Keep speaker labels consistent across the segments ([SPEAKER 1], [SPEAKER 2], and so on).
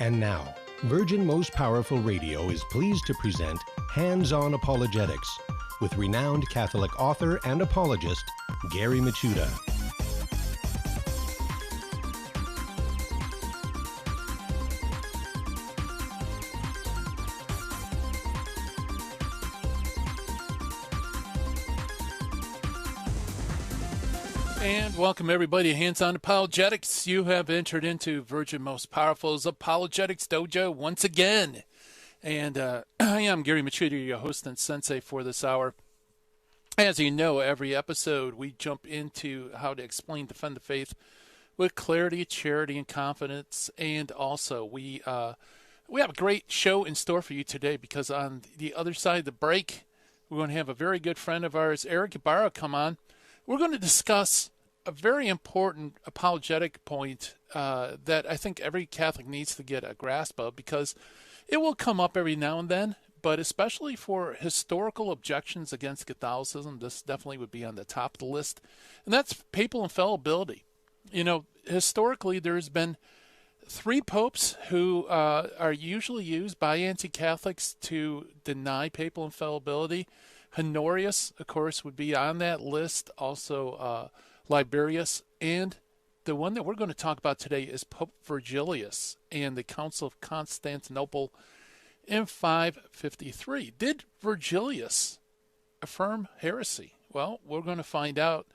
[SPEAKER 1] And now, Virgin Most Powerful Radio is pleased to present Hands-On Apologetics with renowned Catholic author and apologist, Gary Michuta.
[SPEAKER 2] And welcome everybody to Hands-On Apologetics. You have entered into Virgin Most Powerful's Apologetics Dojo once again. And I am Gary Michuta, your host and sensei for this hour. As you know, every episode we jump into how to explain, defend the faith with clarity, charity, and confidence. And also we have a great show in store for you today, because on the other side of the break, we're going to have a very good friend of ours, Erick Ybarra, come on. We're going to discuss a very important apologetic point that I think every Catholic needs to get a grasp of, because it will come up every now and then, but especially for historical objections against Catholicism, this definitely would be on the top of the list, and that's papal infallibility. You know, historically there's been three popes who are usually used by anti-Catholics to deny papal infallibility. Honorius, of course, would be on that list. Also, Liberius. And the one that we're going to talk about today is Pope Vigilius and the Council of Constantinople in 553. Did Vigilius affirm heresy? Well, we're going to find out.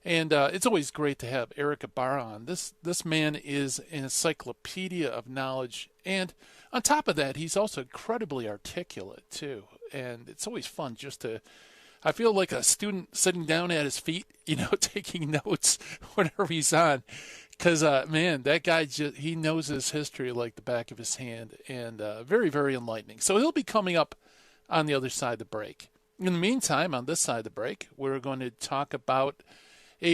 [SPEAKER 2] And it's always great to have Erick Ybarra on. This man is an encyclopedia of knowledge. And on top of that, he's also incredibly articulate, too. And it's always fun just to, I feel like a student sitting down at his feet, you know, taking notes whenever he's on. Because, man, that guy, he knows his history like the back of his hand. And very, very enlightening. So he'll be coming up on the other side of the break. In the meantime, on this side of the break, we're going to talk about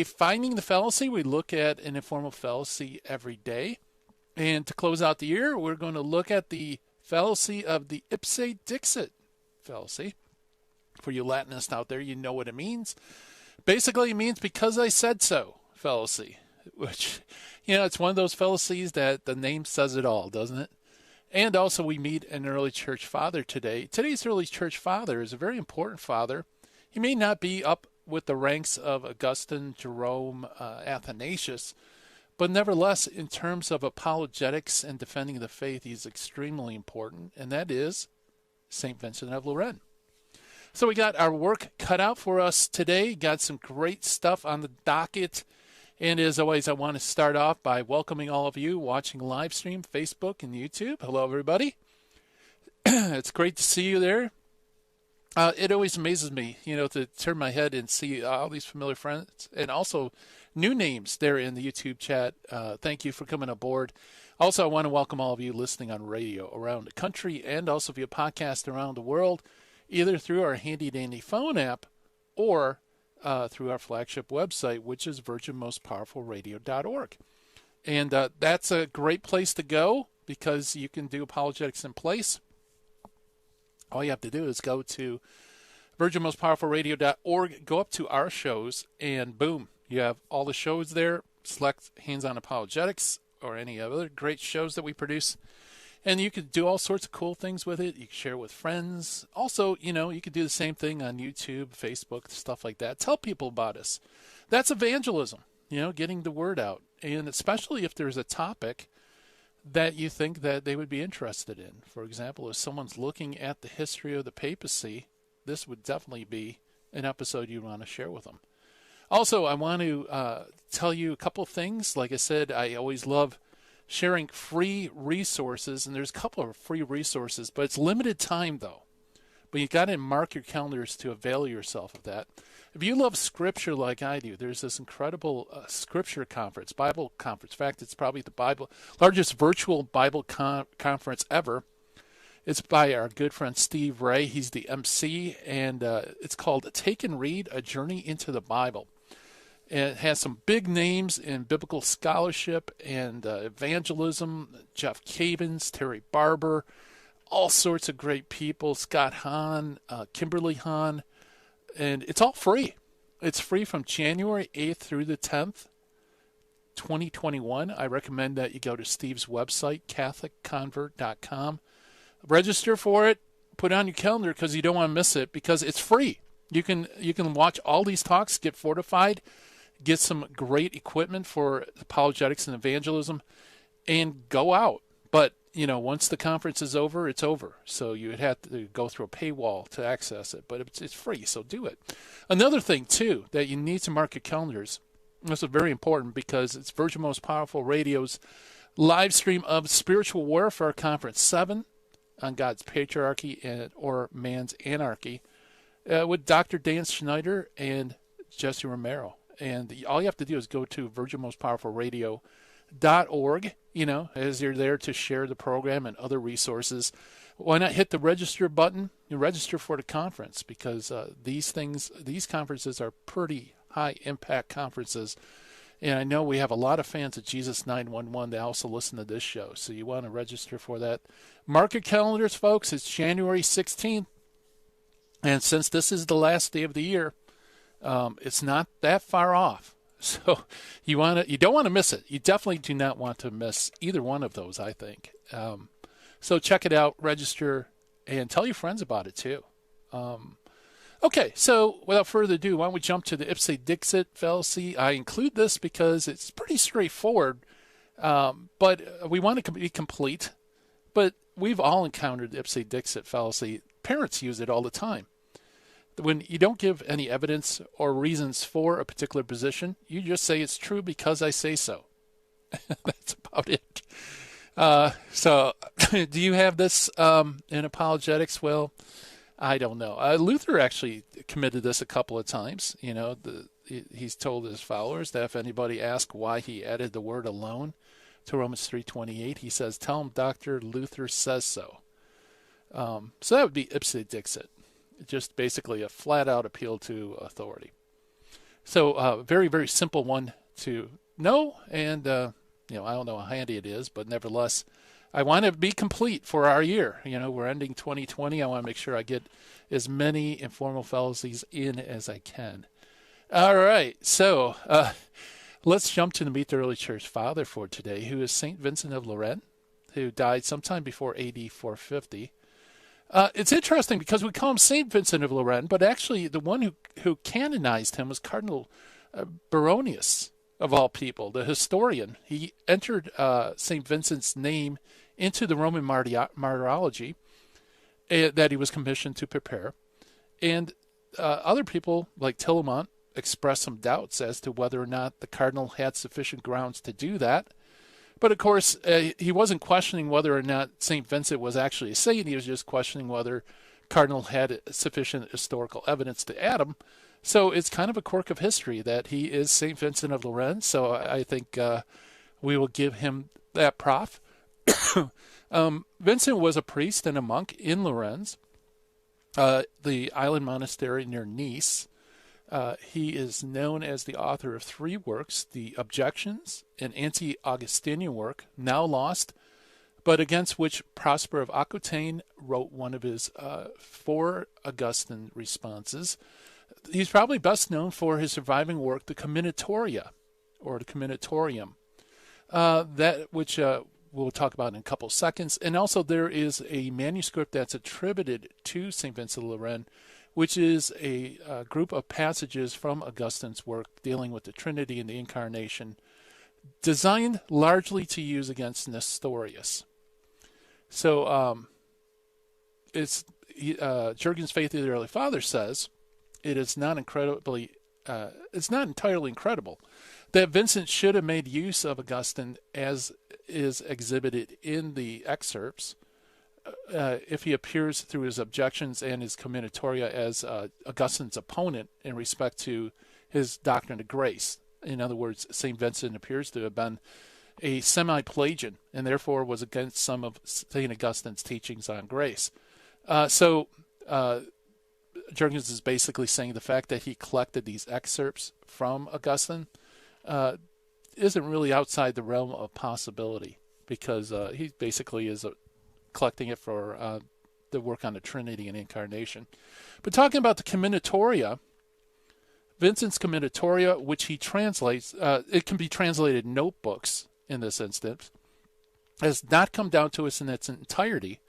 [SPEAKER 2] finding the fallacy. We look at an informal fallacy every day. And to close out the year, we're going to look at the fallacy of the Ispe Dixit fallacy. For you Latinists out there, you know what it means. Basically, it means because I said so fallacy, which, you know, it's one of those fallacies that the name says it all, doesn't it? And also we meet an early church father today. Today's early church father is a very important father. He may not be up with the ranks of Augustine, Jerome, Athanasius, but nevertheless, in terms of apologetics and defending the faith, he's extremely important, and that is St. Vincent of Lerins. So we got our work cut out for us today. Got some great stuff on the docket. And as always, I want to start off by welcoming all of you watching live stream, Facebook and YouTube. Hello, everybody. It's great to see you there. It always amazes me, you know, to turn my head and see all these familiar friends and also new names there in the YouTube chat. Thank you for coming aboard. Also, I want to welcome all of you listening on radio around the country and also via podcast around the world, either through our handy-dandy phone app or through our flagship website, which is virginmostpowerfulradio.org. And that's a great place to go because you can do apologetics in place. All you have to do is go to virginmostpowerfulradio.org, go up to our shows, and boom, you have all the shows there. Select Hands-On Apologetics or any other great shows that we produce. And you could do all sorts of cool things with it. You can share it with friends. Also, you know, you could do the same thing on YouTube, Facebook, stuff like that. Tell people about us. That's evangelism, you know, getting the word out. And especially if there's a topic that you think that they would be interested in. For example, if someone's looking at the history of the papacy, this would definitely be an episode you want to share with them. Also, I want to tell you a couple things. Like I said, I always love sharing free resources, and there's a couple of free resources, but it's limited time, though. But you got to mark your calendars to avail yourself of that. If you love Scripture like I do, there's this incredible Scripture conference, Bible conference. In fact, it's probably the largest virtual Bible conference ever. It's by our good friend Steve Ray. He's the MC, and it's called Take and Read, A Journey into the Bible. And it has some big names in biblical scholarship and evangelism, Jeff Cavins, Terry Barber, all sorts of great people, Scott Hahn, Kimberly Hahn, and it's all free. It's free from January 8th through the 10th. 2021, I recommend that you go to Steve's website, CatholicConvert.com. Register for it. Put it on your calendar because you don't want to miss it because it's free. You can watch all these talks, get fortified, get some great equipment for apologetics and evangelism, and go out. But, once the conference is over, it's over. So you would have to go through a paywall to access it. But it's free, so do it. Another thing, too, that you need to mark your calendars, this is very important because it's Virgin Most Powerful Radio's live stream of Spiritual Warfare Conference 7 on God's Patriarchy or Man's Anarchy with Dr. Dan Schneider and Jesse Romero. And all you have to do is go to virginmostpowerfulradio.org, as you're there to share the program and other resources. Why not hit the register button and register for the conference? Because these conferences are pretty high-impact conferences. And I know we have a lot of fans of Jesus 911 that also listen to this show. So you want to register for that. Mark your calendars, folks. It's January 16th. And since this is the last day of the year, it's not that far off. So you don't want to miss it. You definitely do not want to miss either one of those, I think. So check it out, register, and tell your friends about it too. Okay, so without further ado, why don't we jump to the Ipse Dixit fallacy? I include this because it's pretty straightforward, but we want it to be complete. But we've all encountered the Ipse Dixit fallacy. Parents use it all the time. When you don't give any evidence or reasons for a particular position, you just say it's true because I say so. That's about it. So do you have this in apologetics? Well, I don't know. Luther actually committed this a couple of times. He's told his followers that if anybody asks why he added the word alone to Romans 3:28, he says, tell him Dr. Luther says so. So that would be Ipse Dixit. Just basically a flat-out appeal to authority. So very, very simple one to know, and I don't know how handy it is, but nevertheless, I want to be complete for our year. We're ending 2020. I want to make sure I get as many informal fallacies in as I can. All right, so let's jump to the Meet the Early Church Father for today, who is St. Vincent of Lerins, who died sometime before AD 450. It's interesting because we call him St. Vincent of Lerins, but actually the one who canonized him was Cardinal Baronius, of all people, the historian. He entered St. Vincent's name into the Roman martyrology that he was commissioned to prepare. And other people, like Tillemont, expressed some doubts as to whether or not the cardinal had sufficient grounds to do that. But of course, he wasn't questioning whether or not St. Vincent was actually a saint. He was just questioning whether Cardinal had sufficient historical evidence to add him. So it's kind of a quirk of history that he is St. Vincent of Lerins. So I think we will give him that prof. Vincent was a priest and a monk in Lerins, the island monastery near Nice. He is known as the author of 3 works, the Objections, an anti-Augustinian work, now lost, but against which Prosper of Aquitaine wrote one of his 4 Augustine responses. He's probably best known for his surviving work, the Comminatoria, or the Comminatorium, that which we'll talk about in a couple seconds. And also there is a manuscript that's attributed to St. Vincent of Lerins, which is a group of passages from Augustine's work dealing with the Trinity and the Incarnation, designed largely to use against Nestorius. So Jurgen's Faith of the Early Fathers says it is not entirely incredible that Vincent should have made use of Augustine as is exhibited in the excerpts, if he appears through his objections and his comminatoria as Augustine's opponent in respect to his doctrine of grace. In other words, St. Vincent appears to have been a semi-Pelagian and therefore was against some of St. Augustine's teachings on grace. So Jurgens is basically saying the fact that he collected these excerpts from Augustine isn't really outside the realm of possibility, because he basically is collecting it for the work on the Trinity and Incarnation. But talking about the Comminatoria, Vincent's Commendatoria, which he translates, it can be translated notebooks in this instance, has not come down to us in its entirety,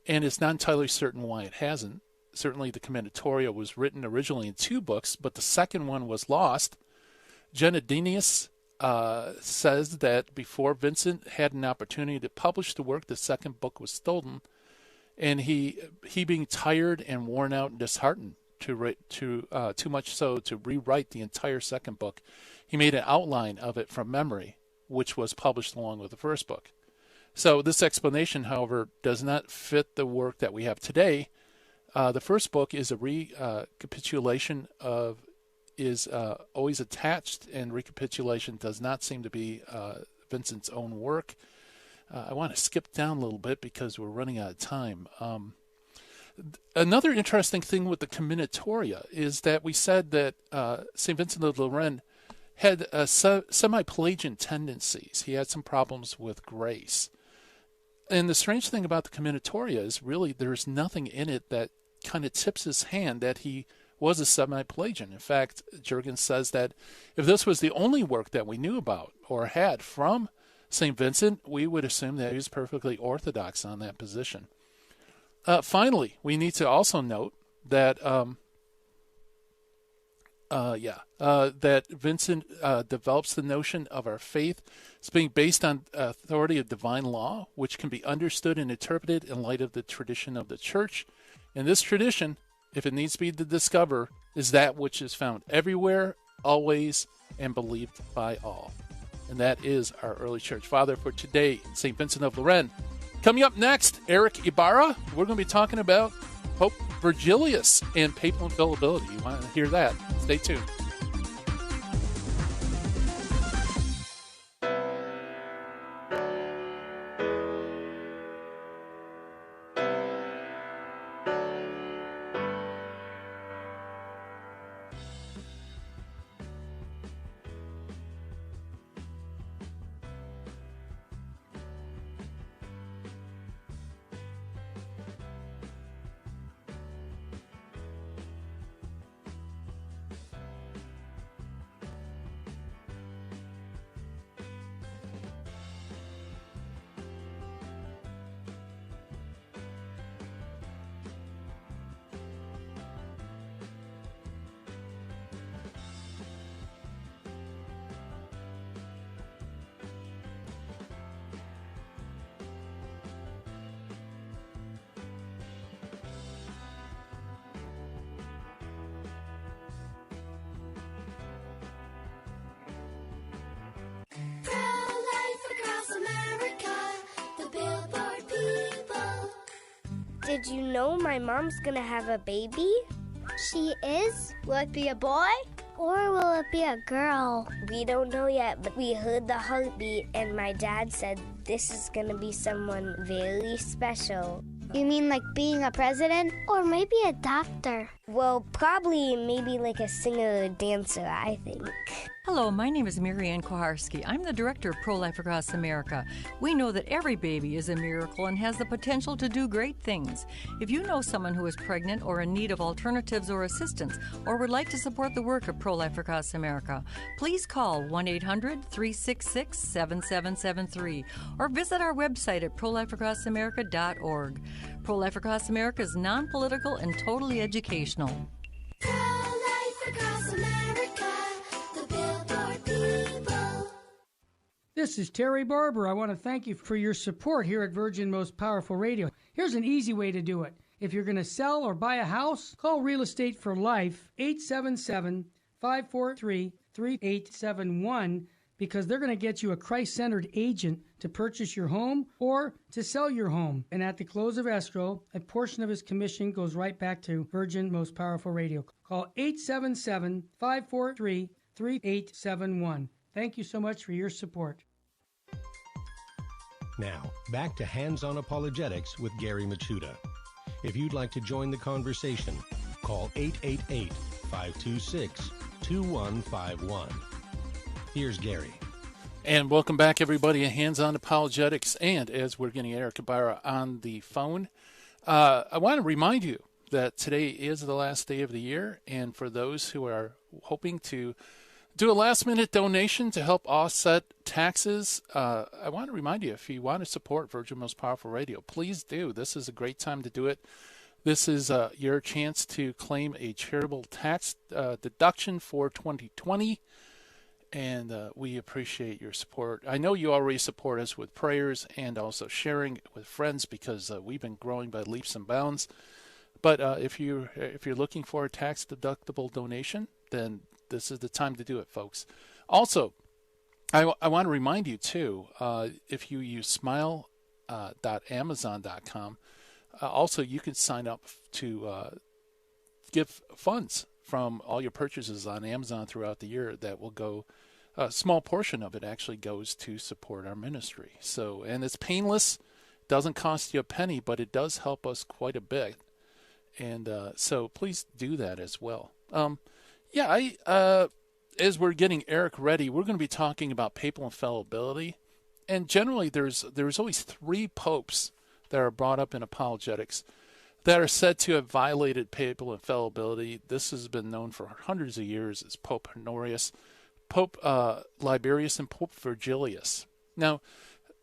[SPEAKER 2] and it's not entirely certain why it hasn't. Certainly the Commendatoria was written originally in 2 books, but the second one was lost. Genadinius says that before Vincent had an opportunity to publish the work, the second book was stolen, and he being tired and worn out and disheartened too much so to rewrite the entire second book, he made an outline of it from memory, which was published along with the first book. So this explanation, however, does not fit the work that we have today. The first book is a recapitulation of is always attached, and recapitulation does not seem to be Vincent's own work. I want to skip down a little bit because we're running out of time. Another interesting thing with the Commendatoria is that we said that St. Vincent of Lerins had semi-Pelagian tendencies. He had some problems with grace. And the strange thing about the Commendatoria is really there's nothing in it that kind of tips his hand that he was a semi-Pelagian. In fact, Jurgen says that if this was the only work that we knew about or had from St. Vincent, we would assume that he was perfectly orthodox on that position. Finally, we need to also note that that Vincent develops the notion of our faith as being based on authority of divine law, which can be understood and interpreted in light of the tradition of the Church. And this tradition, if it needs to be to discover, is that which is found everywhere, always, and believed by all. And that is our early church father for today, St. Vincent of Lerins. Coming up next, Erick Ybarra. We're going to be talking about Pope Vigilius and papal infallibility. You want to hear that? Stay tuned.
[SPEAKER 3] Did you know my mom's gonna have a baby?
[SPEAKER 4] She is? Will it be a boy?
[SPEAKER 3] Or will it be a girl? We don't know yet, but we heard the heartbeat and my dad said this is gonna be someone very special.
[SPEAKER 4] You mean like being a president?
[SPEAKER 3] Or maybe a doctor. Well, probably maybe like a singer or dancer, I think.
[SPEAKER 5] Hello, my name is Marianne Koharski. I'm the director of Pro-Life Across America. We know that every baby is a miracle and has the potential to do great things. If you know someone who is pregnant or in need of alternatives or assistance, or would like to support the work of Pro-Life Across America, please call 1-800-366-7773 or visit our website at prolifeacrossamerica.org. Pro-Life Across America is non-political and totally educational.
[SPEAKER 6] Pro-Life Across America, the Billboard people.
[SPEAKER 7] This is Terry Barber. I want to thank you for your support here at Virgin Most Powerful Radio. Here's an easy way to do it. If you're going to sell or buy a house, call Real Estate for Life, 877-543-3871, because they're going to get you a Christ-centered agent to purchase your home or to sell your home. And at the close of escrow, a portion of his commission goes right back to Virgin Most Powerful Radio. Call 877-543-3871. Thank you so much for your support.
[SPEAKER 1] Now, back to Hands-on Apologetics with Gary Machuda. If you'd like to join the conversation, call 888-526-2151. Here's Gary.
[SPEAKER 2] And welcome back, everybody, to Hands-on Apologetics. And as we're getting Erick Ybarra on the phone, I want to remind you that today is the last day of the year. And for those who are hoping to do a last-minute donation to help offset taxes. I want to remind you, if you want to support Virgin Most Powerful Radio, please do. This is a great time to do it. This is your chance to claim a charitable tax deduction for 2020, and we appreciate your support. I know you already support us with prayers and also sharing with friends, because we've been growing by leaps and bounds. But if you're looking for a tax-deductible donation, then this is the time to do it, folks. Also, I want to remind you, too, if you use smile.amazon.com, also you can sign up to give funds from all your purchases on Amazon throughout the year that will go, a small portion of it actually goes to support our ministry. So, and it's painless, doesn't cost you a penny, but it does help us quite a bit. And so please do that as well. As we're getting Erick ready, we're going to be talking about papal infallibility. And generally, there's always 3 popes that are brought up in apologetics that are said to have violated papal infallibility. This has been known for hundreds of years as Pope Honorius, Pope Liberius, and Pope Vigilius. Now,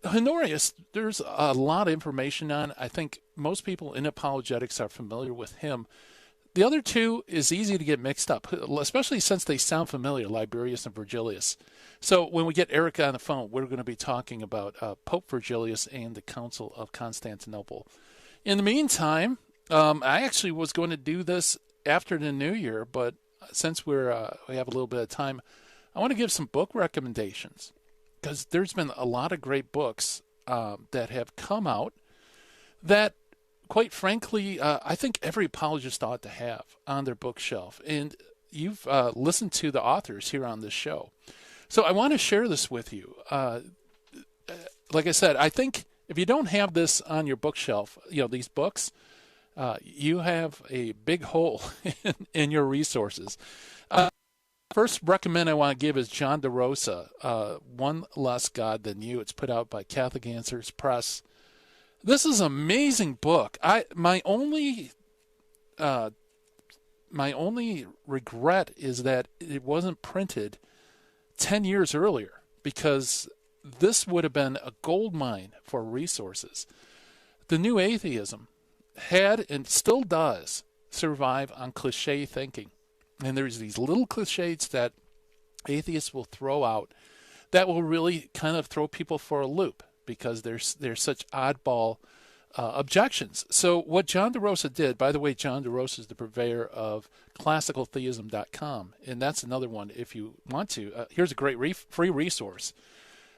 [SPEAKER 2] Honorius, there's a lot of information on. I think most people in apologetics are familiar with him. The other 2 is easy to get mixed up, especially since they sound familiar, Liberius and Vigilius. So when we get Erick on the phone, we're going to be talking about Pope Vigilius and the Council of Constantinople. In the meantime, I actually was going to do this after the new year, but since we have a little bit of time, I want to give some book recommendations, because there's been a lot of great books that have come out that, quite frankly, I think every apologist ought to have on their bookshelf. And you've listened to the authors here on this show. So I want to share this with you. Like I said, I think if you don't have this on your bookshelf, these books, you have a big hole in your resources. First recommend I want to give is John DeRosa, One Less God Than You. It's put out by Catholic Answers Press. This is an amazing book. My only regret is that it wasn't printed 10 years earlier, because this would have been a gold mine for resources. The new atheism had and still does survive on cliche thinking. And there's these little cliches that atheists will throw out that will really kind of throw people for a loop, because there's such oddball objections. So what John DeRosa did, by the way, John DeRosa is the purveyor of classicaltheism.com, and that's another one if you want to. Here's a great free resource.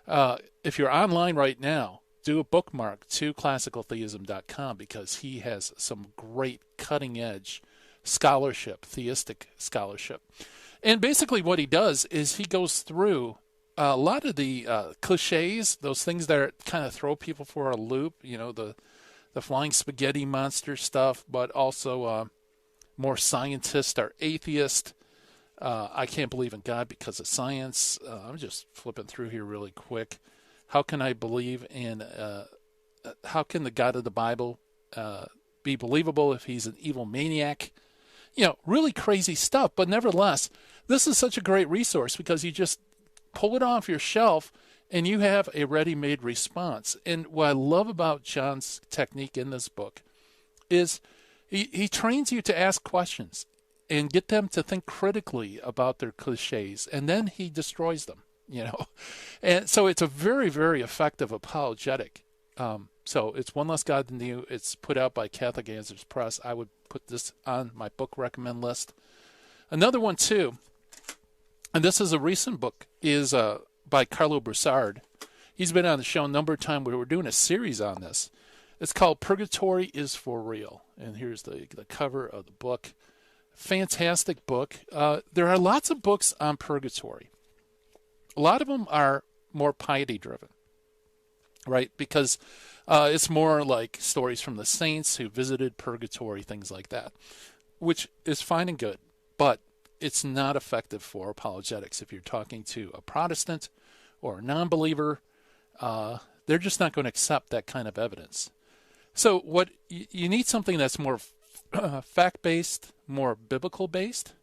[SPEAKER 2] If you're online right now, do a bookmark to classicaltheism.com, because he has some great cutting-edge scholarship, theistic scholarship. And basically what he does is he goes through a lot of the cliches, those things that kind of throw people for a loop, the flying spaghetti monster stuff, but also more scientists are atheist. I can't believe in God because of science. I'm just flipping through here really quick. How can I believe in, how can the God of the Bible be believable if he's an evil maniac? Really crazy stuff. But nevertheless, this is such a great resource, because you just pull it off your shelf and you have a ready-made response. And what I love about John's technique in this book is he trains you to ask questions and get them to think critically about their cliches, and then he destroys them, And so it's a very, very effective apologetic. So it's One Less God Than You. It's put out by Catholic Answers Press. I would put this on my book recommend list. Another one, too, and this is a recent book, is by Carlo Broussard. He's been on the show a number of times. We were doing a series on this. It's called Purgatory is for Real. And here's the cover of the book. Fantastic book. There are lots of books on purgatory. A lot of them are more piety-driven, right? Because it's more like stories from the saints who visited purgatory, things like that, which is fine and good. But it's not effective for apologetics. If you're talking to a Protestant or a non-believer, they're just not going to accept that kind of evidence. So what you need something that's more fact-based, more biblical-based,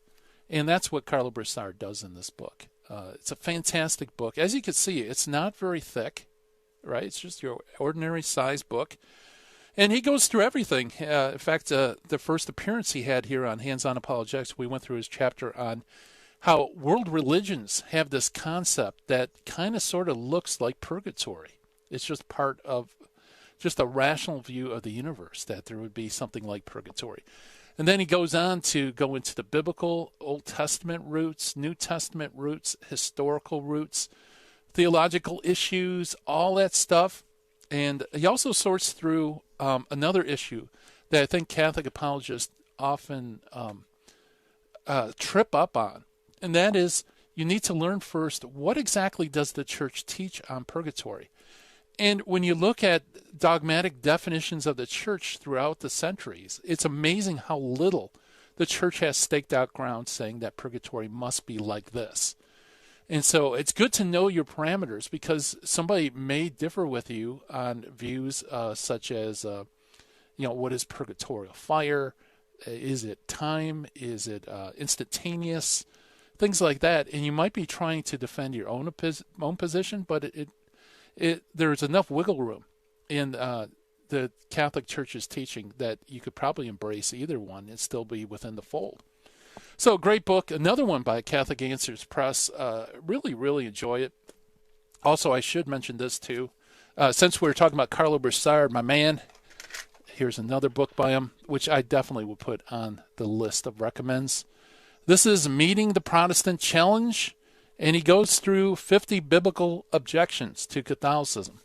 [SPEAKER 2] And that's what Carlo Broussard does in this book. It's a fantastic book. As you can see, it's not very thick, right? It's just your ordinary size book. And he goes through everything. In fact, the first appearance he had here on Hands-On Apologetics, we went through his chapter on how world religions have this concept that kind of sort of looks like purgatory. It's just part of just a rational view of the universe, that there would be something like purgatory. And then he goes on to go into the biblical, Old Testament roots, New Testament roots, historical roots, theological issues, all that stuff. And he also sorts through another issue that I think Catholic apologists often trip up on, and that is you need to learn first, what exactly does the church teach on purgatory? And when you look at dogmatic definitions of the church throughout the centuries, it's amazing how little the church has staked out ground saying that purgatory must be like this. And so it's good to know your parameters, because somebody may differ with you on views such as, what is purgatorial fire? Is it time? Is it instantaneous? Things like that. And you might be trying to defend your own position, but there's enough wiggle room in the Catholic Church's teaching that you could probably embrace either one and still be within the fold. So, great book. Another one by Catholic Answers Press. Really, really enjoy it. Also, I should mention this too. Since we were talking about Carlo Broussard, my man, here's another book by him, which I definitely would put on the list of recommends. This is Meeting the Protestant Challenge, and he goes through 50 biblical objections to Catholicism.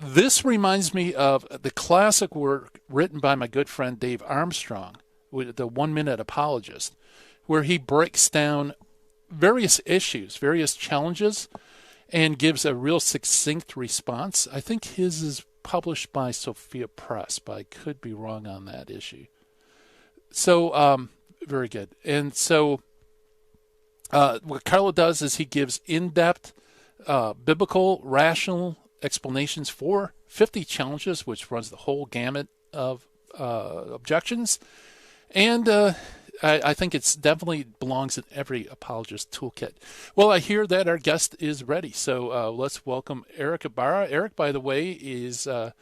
[SPEAKER 2] This reminds me of the classic work written by my good friend Dave Armstrong, the 1 Minute Apologist, where he breaks down various issues, various challenges, and gives a real succinct response. I think his is published by Sophia Press, but I could be wrong on that issue. So, very good. And so what Carlo does is he gives in-depth biblical, rational explanations for 50 challenges, which runs the whole gamut of objections. And I think it's definitely belongs in every apologist toolkit. Well, I hear that our guest is ready, so let's welcome Erick Ybarra. Erick, by the way, is a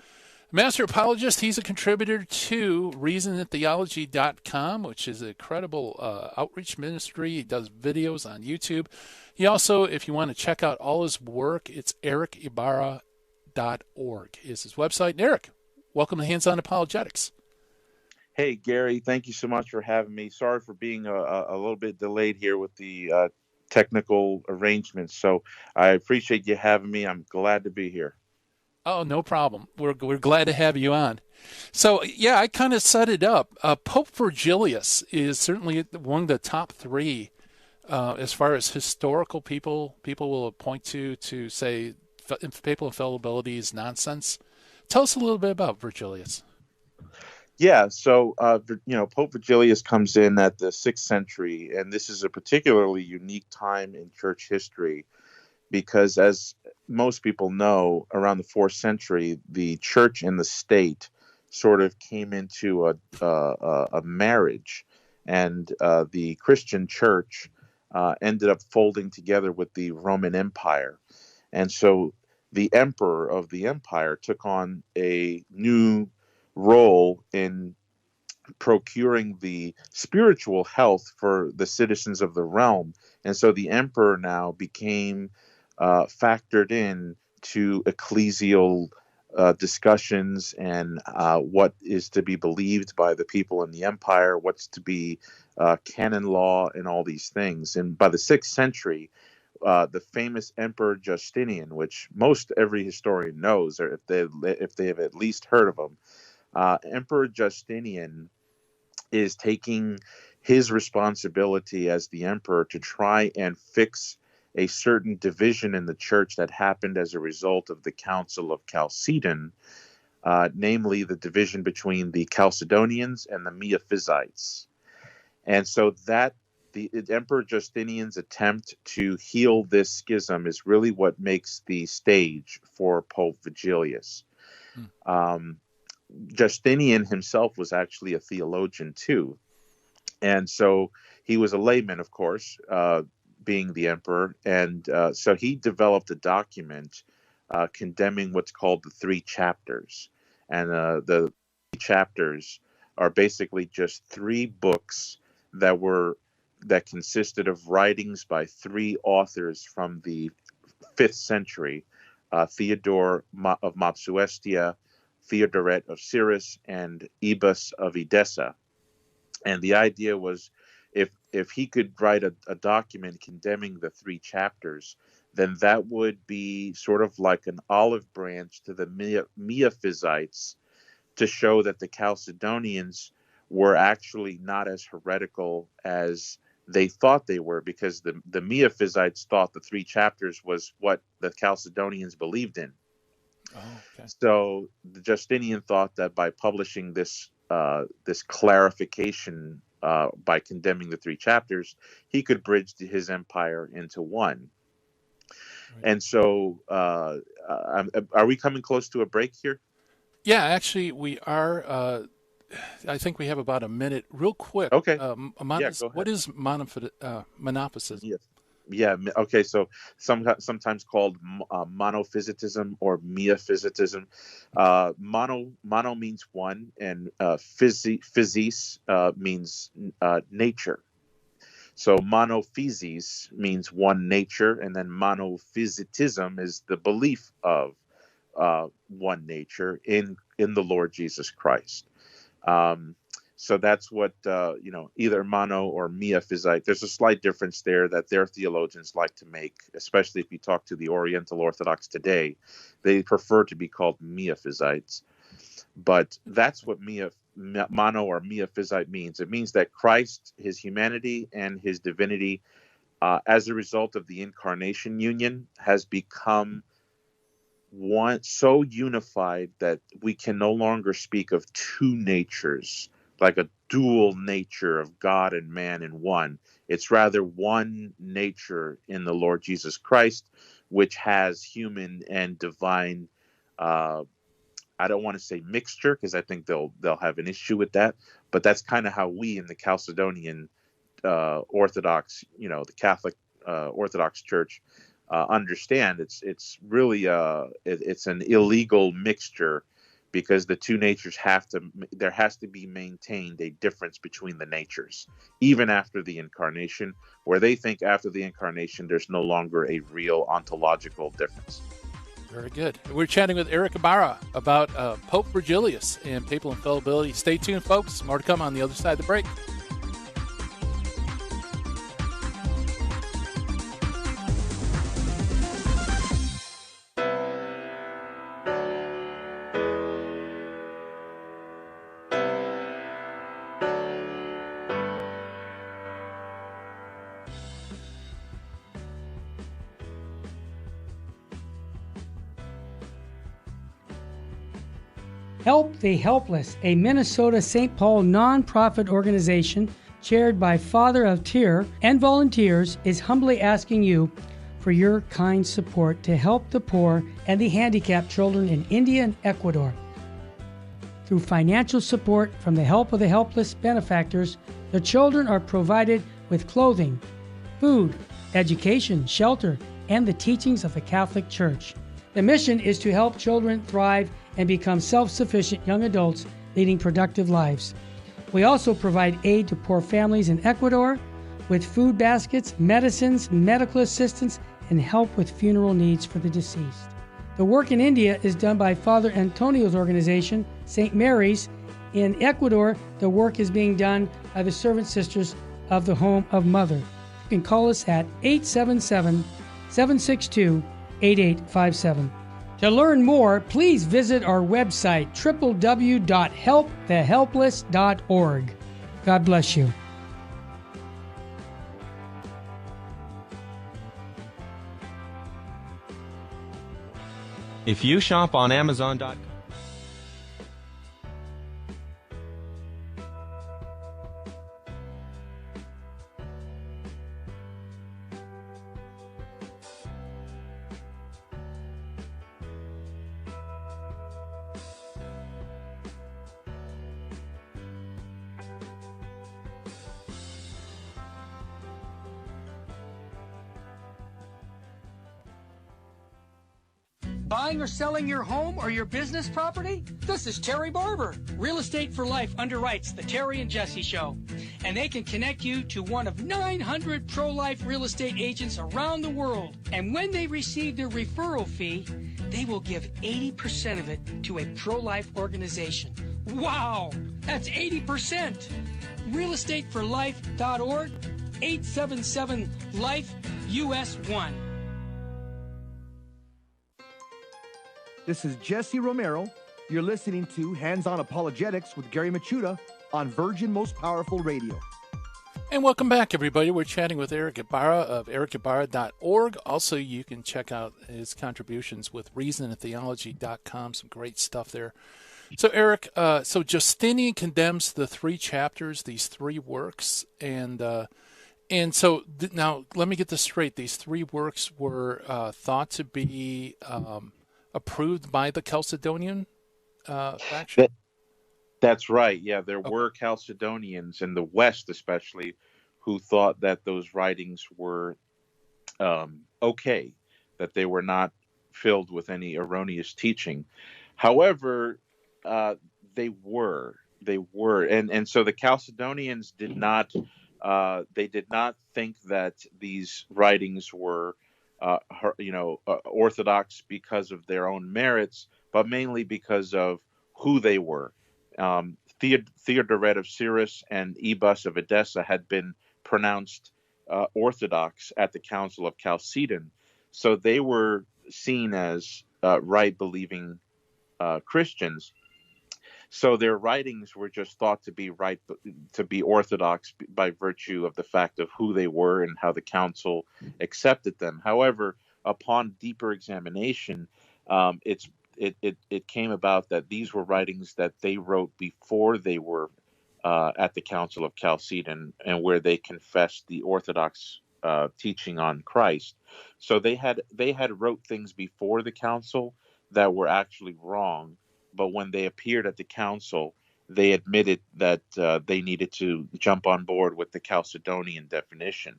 [SPEAKER 2] master apologist. He's a contributor to reasonandtheology.com, which is a credible outreach ministry. He does videos on YouTube. He also, if you want to check out all his work, it's erickybarra.org is his website. And Erick, welcome to Hands-On Apologetics.
[SPEAKER 8] Hey, Gary, thank you so much for having me. Sorry for being a little bit delayed here with the technical arrangements. So I appreciate you having me. I'm glad to be here.
[SPEAKER 2] Oh, no problem. We're glad to have you on. So, yeah, I kind of set it up. Pope Vigilius is certainly one of the top three as far as historical people will point to say papal infallibility is nonsense. Tell us a little bit about Vigilius.
[SPEAKER 8] Yeah, so, Pope Vigilius comes in at the 6th century, and this is a particularly unique time in church history because, as most people know, around the 4th century, the church and the state sort of came into a marriage, and the Christian church ended up folding together with the Roman Empire. And so the emperor of the empire took on a new role in procuring the spiritual health for the citizens of the realm. And so the emperor now became factored in to ecclesial discussions and what is to be believed by the people in the empire, what's to be canon law, and all these things. And by the 6th century, the famous Emperor Justinian, which most every historian knows, or if they have at least heard of him, Emperor Justinian is taking his responsibility as the emperor to try and fix a certain division in the church that happened as a result of the Council of Chalcedon, namely the division between the Chalcedonians and the Miaphysites. And so that the Emperor Justinian's attempt to heal this schism is really what makes the stage for Pope Vigilius. Justinian himself was actually a theologian too. And so he was a layman, of course, being the emperor. And so he developed a document condemning what's called the three chapters. And the chapters are basically just three books that consisted of writings by three authors from the 5th century, Theodore of Mopsuestia, Theodoret of Cyrus, and Ebus of Edessa. And the idea was, if he could write a document condemning the three chapters, then that would be sort of like an olive branch to the Miaphysites, to show that the Chalcedonians were actually not as heretical as they thought they were, because the Miaphysites thought the three chapters was what the Chalcedonians believed in.
[SPEAKER 2] Oh, okay.
[SPEAKER 8] So Justinian thought that by publishing this clarification by condemning the three chapters, he could bridge his empire into one. Right. And so, are we coming close to a break here?
[SPEAKER 2] Yeah, actually, we are. I think we have about a minute. Real quick.
[SPEAKER 8] Okay.
[SPEAKER 2] Go ahead. What is monophysitism?
[SPEAKER 8] Yes. Yeah. Okay. So sometimes called monophysitism or miaphysitism. Mono means one, and physis means nature. So monophysis means one nature, and then monophysitism is the belief of one nature in the Lord Jesus Christ. So that's what, either mono or miaphysite. There's a slight difference there that their theologians like to make, especially if you talk to the Oriental Orthodox today. They prefer to be called miaphysites. But that's what mono or miaphysite means. It means that Christ, his humanity and his divinity, as a result of the incarnation union, has become one, so unified that we can no longer speak of two natures, like a dual nature of God and man in one. It's rather one nature in the Lord Jesus Christ, which has human and divine. I don't want to say mixture, because I think they'll have an issue with that, but that's kind of how we in the Chalcedonian Orthodox, the Catholic Orthodox Church, understand. It's really it's an illegal mixture, because the two natures there has to be maintained a difference between the natures, even after the incarnation, where they think after the incarnation there's no longer a real ontological difference.
[SPEAKER 2] Very good. We're chatting with Erick Ybarra about Pope Vigilius and papal infallibility. Stay tuned, folks. More to come on the other side of the break.
[SPEAKER 7] Help the Helpless, a Minnesota St. Paul nonprofit organization chaired by Father of Tyr and volunteers, is humbly asking you for your kind support to help the poor and the handicapped children in India and Ecuador. Through financial support from the Help of the Helpless benefactors, the children are provided with clothing, food, education, shelter, and the teachings of the Catholic Church. The mission is to help children thrive and become self-sufficient young adults leading productive lives. We also provide aid to poor families in Ecuador with food baskets, medicines, medical assistance, and help with funeral needs for the deceased. The work in India is done by Father Antonio's organization, St. Mary's. In Ecuador, the work is being done by the Servant Sisters of the Home of Mother. You can call us at 877-762-8857. To learn more, please visit our website, www.helpthehelpless.org. God bless you.
[SPEAKER 9] If you shop on Amazon.com,
[SPEAKER 7] Buying or selling your home or your business property? This is Terry Barber. Real Estate for Life underwrites the Terry and Jesse Show. And they can connect you to one of 900 pro-life real estate agents around the world. And when they receive their referral fee, they will give 80% of it to a pro-life organization. Wow! That's 80%! realestateforlife.org, 877-LIFE-US1.
[SPEAKER 9] This is Jesse Romero. You're listening to Hands-On Apologetics with Gary Machuda on Virgin Most Powerful Radio.
[SPEAKER 2] And welcome back, everybody. We're chatting with Erick Ybarra of erickybarra.org. Also, you can check out his contributions with reasonandtheology.com. Some great stuff there. So, Erick, so Justinian condemns the three chapters, these three works, and so now let me get this straight. These three works were thought to be approved by the Chalcedonian faction?
[SPEAKER 8] That's right. Yeah, there were Chalcedonians in the West, especially, who thought that those writings were okay, that they were not filled with any erroneous teaching. However, they were, and so the Chalcedonians did not think that these writings were orthodox because of their own merits, but mainly because of who they were. Theodoret of Cyrus and Ebus of Edessa had been pronounced orthodox at the Council of Chalcedon, so they were seen as right-believing Christians. So their writings were just thought to be orthodox by virtue of the fact of who they were and how the council accepted them. However, upon deeper examination, it came about that these were writings that they wrote before they were at the Council of Chalcedon, and where they confessed the orthodox teaching on Christ. So they had wrote things before the council that were actually wrong. But when they appeared at the council, they admitted that they needed to jump on board with the Chalcedonian definition.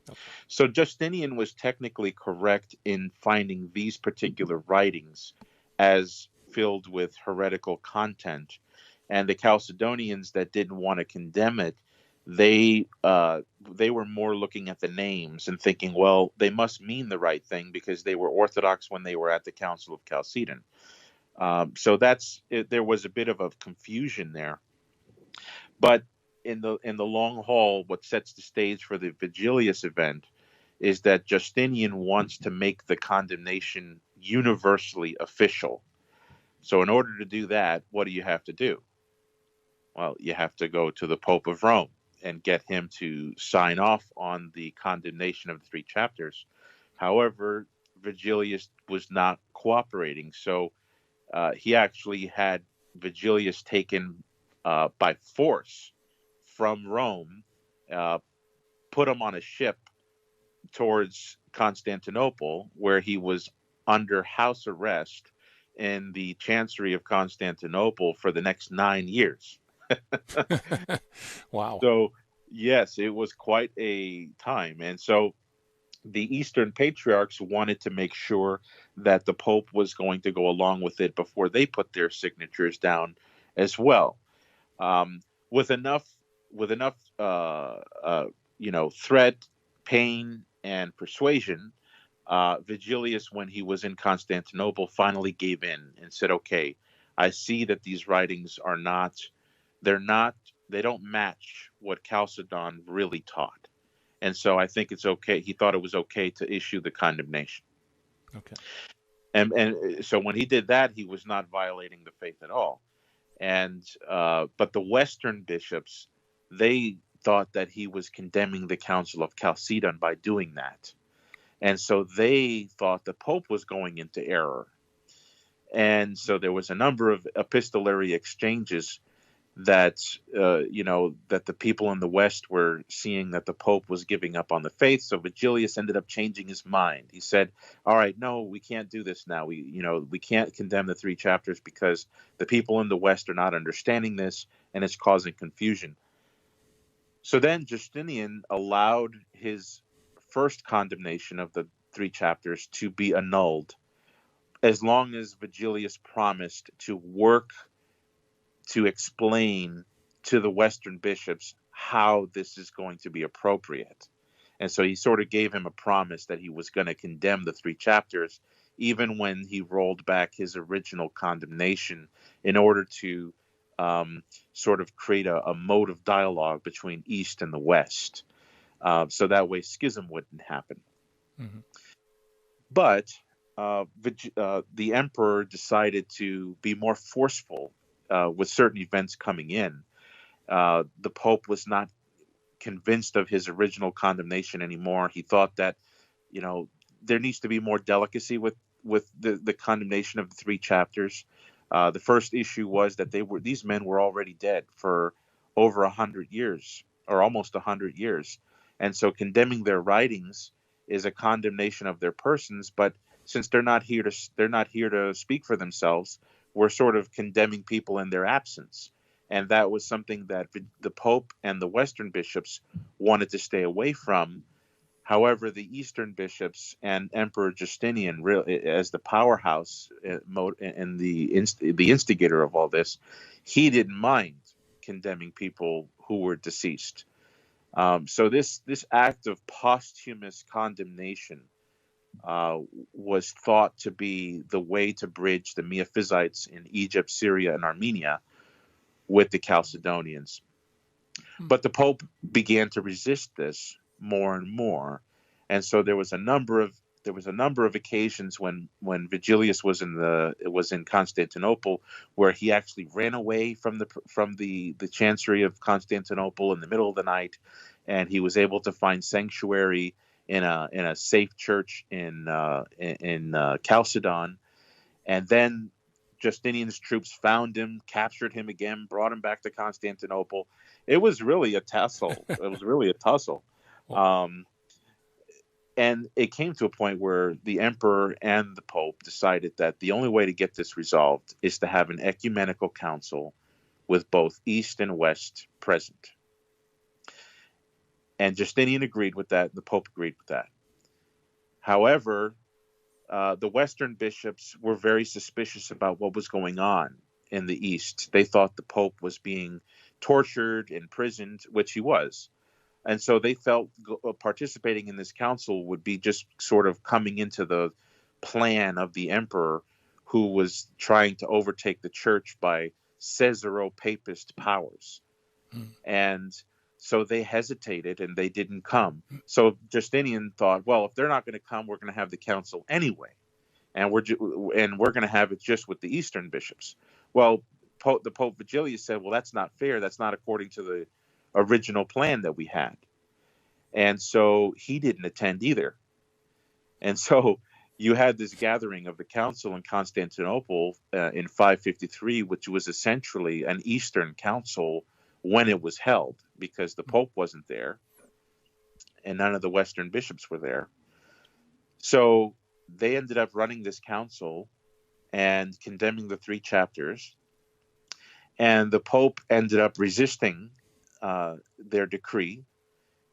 [SPEAKER 8] Okay. So Justinian was technically correct in finding these particular writings as filled with heretical content. And the Chalcedonians that didn't want to condemn it, they were more looking at the names and thinking, well, they must mean the right thing because they were Orthodox when they were at the Council of Chalcedon. So there was a bit of a confusion there, but in the long haul, what sets the stage for the Vigilius event is that Justinian wants to make the condemnation universally official. So in order to do that, what do you have to do? Well, you have to go to the Pope of Rome and get him to sign off on the condemnation of the three chapters. However, Vigilius was not cooperating, so he actually had Vigilius taken by force from Rome, put him on a ship towards Constantinople, where he was under house arrest in the Chancery of Constantinople for the next 9 years.
[SPEAKER 2] Wow.
[SPEAKER 8] So, yes, it was quite a time. And so the Eastern Patriarchs wanted to make sure that the Pope was going to go along with it before they put their signatures down as well. With enough threat, pain, and persuasion, Vigilius, when he was in Constantinople, finally gave in and said, okay, I see that these writings they don't match what Chalcedon really taught. And so I think it's okay. He thought it was okay to issue the condemnation.
[SPEAKER 2] Okay.
[SPEAKER 8] And so when he did that, he was not violating the faith at all. And but the Western bishops, they thought that he was condemning the Council of Chalcedon by doing that. And so they thought the Pope was going into error. And so there was a number of epistolary exchanges that that the people in the West were seeing that the Pope was giving up on the faith. So Vigilius ended up changing his mind. He said, all right, no, we can't do this now. We can't condemn the three chapters because the people in the West are not understanding this and it's causing confusion. So then Justinian allowed his first condemnation of the three chapters to be annulled as long as Vigilius promised to work to explain to the Western bishops how this is going to be appropriate. And so he sort of gave him a promise that he was going to condemn the 3 chapters, even when he rolled back his original condemnation, in order to sort of create a mode of dialogue between East and the West. So that way schism wouldn't happen.
[SPEAKER 2] Mm-hmm.
[SPEAKER 8] But the emperor decided to be more forceful with certain events coming in. The Pope was not convinced of his original condemnation anymore. He thought that, there needs to be more delicacy with the condemnation of the 3 chapters. The first issue was that these men were already dead for over 100 years, or almost 100 years. And so condemning their writings is a condemnation of their persons, but since they're not here to speak for themselves, we're sort of condemning people in their absence. And that was something that the Pope and the Western bishops wanted to stay away from. However, the Eastern bishops and Emperor Justinian, as the powerhouse and the instigator of all this, he didn't mind condemning people who were deceased. So this act of posthumous condemnation was thought to be the way to bridge the Miaphysites in Egypt, Syria, and Armenia with the Chalcedonians. But the Pope began to resist this more and more, and so there was a number of occasions when Vigilius was in Constantinople, where he actually ran away from the chancery of Constantinople in the middle of the night, and he was able to find sanctuary in a safe church in Chalcedon. And then Justinian's troops found him, captured him again, brought him back to Constantinople. It was really a tussle. And it came to a point where the emperor and the Pope decided that the only way to get this resolved is to have an ecumenical council with both East and West present. And Justinian agreed with that. The Pope agreed with that. However, the Western bishops were very suspicious about what was going on in the East. They thought the Pope was being tortured, imprisoned, which he was. And so they felt participating in this council would be just sort of coming into the plan of the emperor, who was trying to overtake the church by Caesaro-papist powers. And so they hesitated and they didn't come. So Justinian thought, well, if they're not going to come, we're going to have the council anyway. And we're going to have it just with the Eastern bishops. Well, the Pope Vigilius said, well, that's not fair. That's not according to the original plan that we had. And so he didn't attend either. And so you had this gathering of the council in Constantinople in 553, which was essentially an Eastern council when it was held, because the Pope wasn't there and none of the Western bishops were there. So they ended up running this council and condemning the 3 chapters. And the Pope ended up resisting their decree,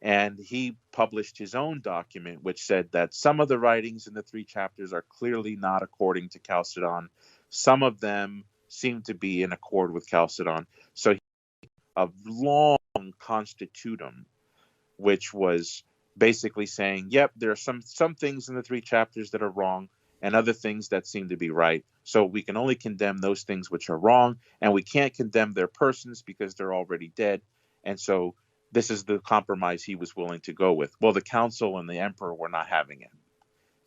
[SPEAKER 8] and he published his own document, which said that some of the writings in the 3 chapters are clearly not according to Chalcedon. Some of them seem to be in accord with Chalcedon. So a long constitutum, which was basically saying, yep, there are some things in the 3 chapters that are wrong and other things that seem to be right. So we can only condemn those things which are wrong, and we can't condemn their persons because they're already dead. And so this is the compromise he was willing to go with. Well, the council and the emperor were not having it.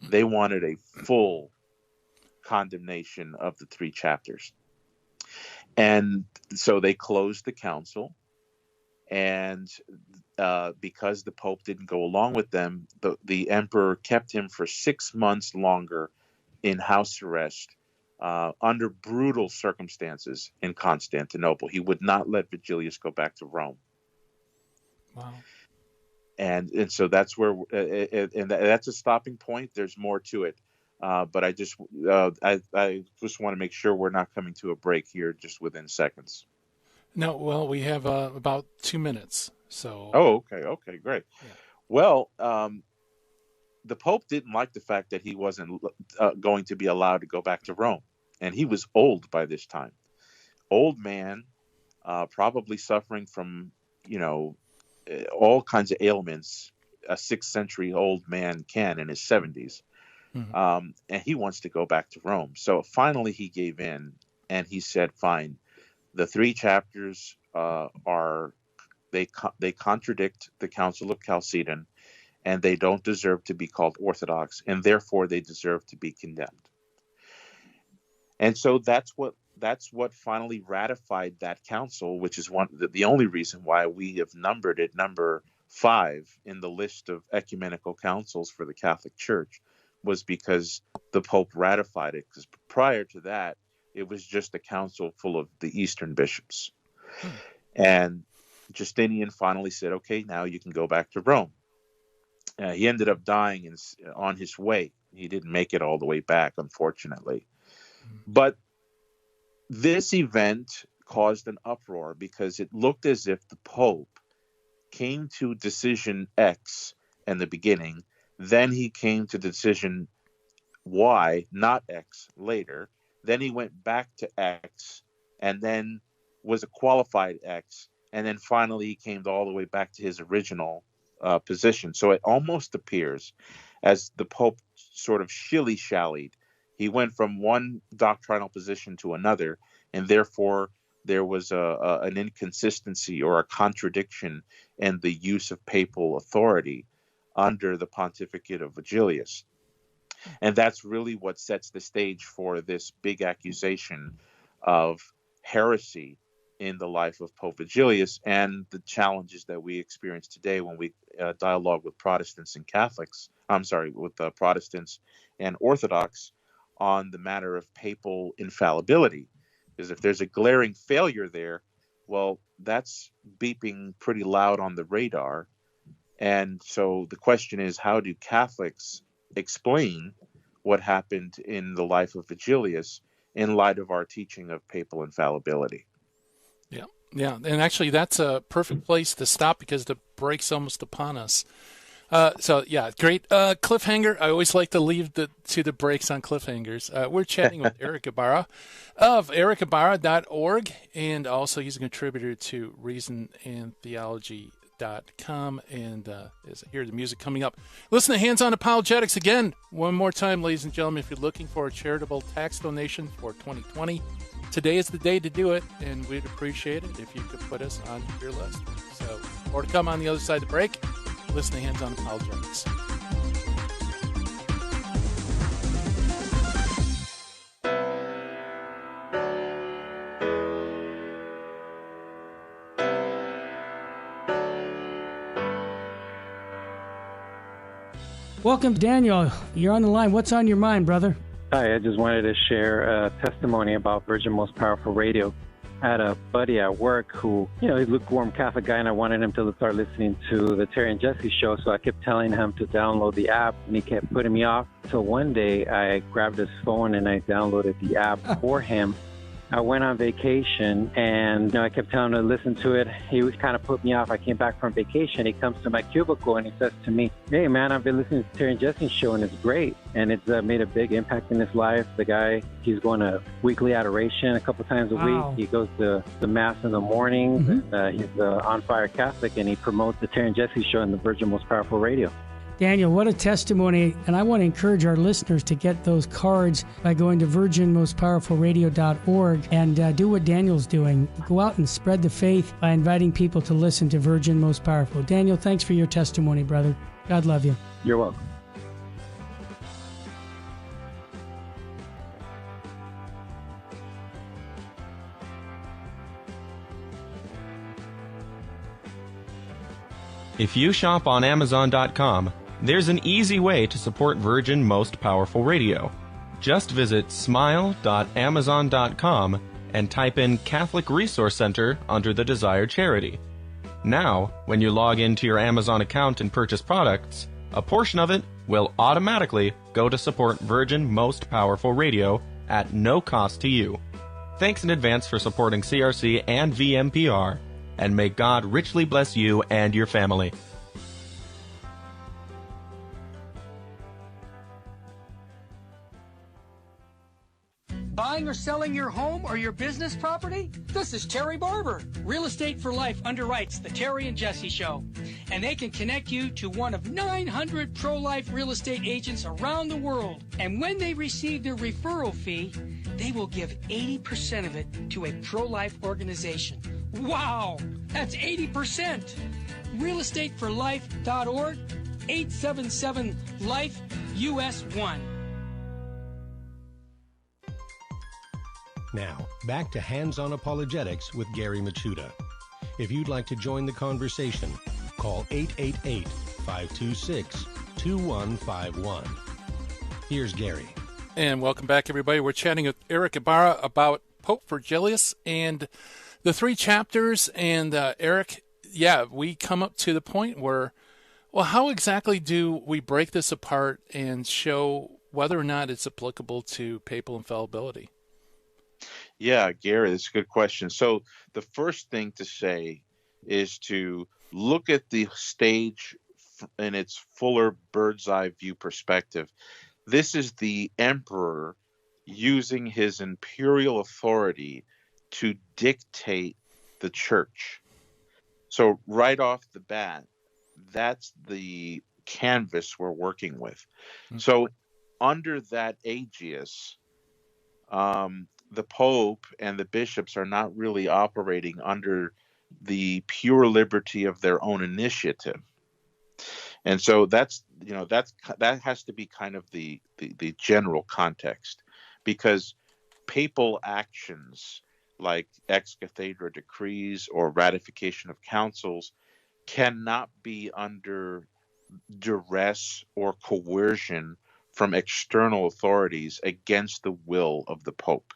[SPEAKER 8] They wanted a full condemnation of the 3 chapters. And so they closed the council. And because the Pope didn't go along with them, the emperor kept him for 6 months longer in house arrest under brutal circumstances in Constantinople. He would not let Vigilius go back to Rome.
[SPEAKER 2] Wow.
[SPEAKER 8] And so that's where, and that's a stopping point. There's more to it. But I just want to make sure we're not coming to a break here just within seconds.
[SPEAKER 2] No, well, we have about 2 minutes. So.
[SPEAKER 8] Oh, okay, great.
[SPEAKER 2] Yeah.
[SPEAKER 8] Well, the Pope didn't like the fact that he wasn't going to be allowed to go back to Rome. And he was old by this time. Old man, probably suffering from, all kinds of ailments a 6th century old man can in his 70s. Mm-hmm. And he wants to go back to Rome. So finally he gave in and he said, fine, the 3 chapters they contradict the Council of Chalcedon, and they don't deserve to be called orthodox, and therefore they deserve to be condemned. And so that's what finally ratified that council, which is the only reason why we have numbered it number 5 in the list of ecumenical councils for the Catholic Church, was because the Pope ratified it. Because prior to that, it was just a council full of the Eastern bishops. And Justinian finally said, okay, now you can go back to Rome. He ended up dying on his way. He didn't make it all the way back, unfortunately. But this event caused an uproar because it looked as if the Pope came to decision X in the beginning, then he came to decision Y, not X, later. Then he went back to X, and then was a qualified X, and then finally he came all the way back to his original position. So it almost appears as the Pope sort of shilly-shallied. He went from one doctrinal position to another, and therefore there was an inconsistency or a contradiction in the use of papal authority under the pontificate of Vigilius. And that's really what sets the stage for this big accusation of heresy in the life of Pope Vigilius and the challenges that we experience today when we dialogue with Protestants and Catholics. With Protestants and Orthodox on the matter of papal infallibility. Because if there's a glaring failure there, well, that's beeping pretty loud on the radar. And so the question is, how do Catholics explain what happened in the life of Vigilius in light of our teaching of papal infallibility?
[SPEAKER 2] Yeah, and actually that's a perfect place to stop because the break's almost upon us. Great cliffhanger. I always like to leave the breaks on cliffhangers. We're chatting with Erick Ybarra of erickybarra.org, and also he's a contributor to reasonandtheology.com. And hear the music coming up. Listen to Hands on Apologetics again. One more time, ladies and gentlemen, if you're looking for a charitable tax donation for 2020, today is the day to do it, and we'd appreciate it if you could put us on your list. So, more to come on the other side of the break. Listen to Hands on Apologetics.
[SPEAKER 7] Welcome, Daniel. You're on the line. What's on your mind, brother?
[SPEAKER 10] Hi, I just wanted to share a testimony about Virgin Most Powerful Radio. I had a buddy at work who, he's a lukewarm Catholic guy, and I wanted him to start listening to the Terry and Jesse show, so I kept telling him to download the app, and he kept putting me off. So one day, I grabbed his phone, and I downloaded the app for him. I went on vacation, and I kept telling him to listen to it. He was kind of put me off. I came back from vacation. He comes to my cubicle, and he says to me, "Hey, man, I've been listening to Terry and Jesse's show, and it's great." And it's made a big impact in his life. The guy, he's going to weekly adoration a couple times a week. He goes to the Mass in the mornings. And, he's an on-fire Catholic, and he promotes the Terry and Jesse show on the Virgin Most Powerful Radio.
[SPEAKER 7] Daniel, what a testimony. And I want to encourage our listeners to get those cards by going to virginmostpowerfulradio.org and do what Daniel's doing. Go out and spread the faith by inviting people to listen to Virgin Most Powerful. Daniel, thanks for your testimony, brother. God love you.
[SPEAKER 10] You're welcome.
[SPEAKER 11] If you shop on Amazon.com, there's an easy way to support Virgin Most Powerful Radio. Just visit smile.amazon.com and type in Catholic Resource Center under the desired charity. Now, when you log into your Amazon account and purchase products, a portion of it will automatically go to support Virgin Most Powerful Radio at no cost to you. Thanks in advance for supporting CRC and VMPR, and may God richly bless you and your family.
[SPEAKER 7] Buying or selling your home or your business property? This is Terry Barber. Real Estate for Life underwrites the Terry and Jesse Show. And they can connect you to one of 900 pro-life real estate agents around the world. And when they receive their referral fee, they will give 80% of it to a pro-life organization. Wow, that's 80%. realestateforlife.org, 877-LIFE-US1.
[SPEAKER 1] Now, back to Hands-On Apologetics with Gary Machuda. If you'd like to join the conversation, call 888-526-2151. Here's Gary.
[SPEAKER 2] And welcome back, everybody. We're chatting with Erick Ybarra about Pope Vigilius and the 3 chapters. And Erick, we come up to the point where, well, how exactly do we break this apart and show whether or not it's applicable to papal infallibility?
[SPEAKER 8] Yeah, Gary, that's a good question. So the first thing to say is to look at the stage in its fuller bird's eye view perspective. This is the emperor using his imperial authority to dictate the church. So right off the bat, that's the canvas we're working with. Mm-hmm. So under that aegis, the Pope and the bishops are not really operating under the pure liberty of their own initiative. And so that has to be kind of the general context, because papal actions like ex cathedra decrees or ratification of councils cannot be under duress or coercion from external authorities against the will of the Pope.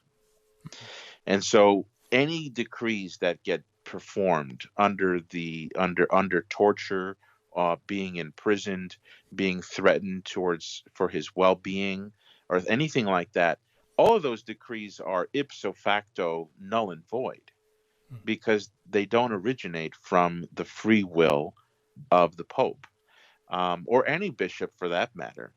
[SPEAKER 8] And so any decrees that get performed under torture, being imprisoned, being threatened for his well-being, or anything like that, all of those decrees are ipso facto null and void, because they don't originate from the free will of the Pope, or any bishop for that matter.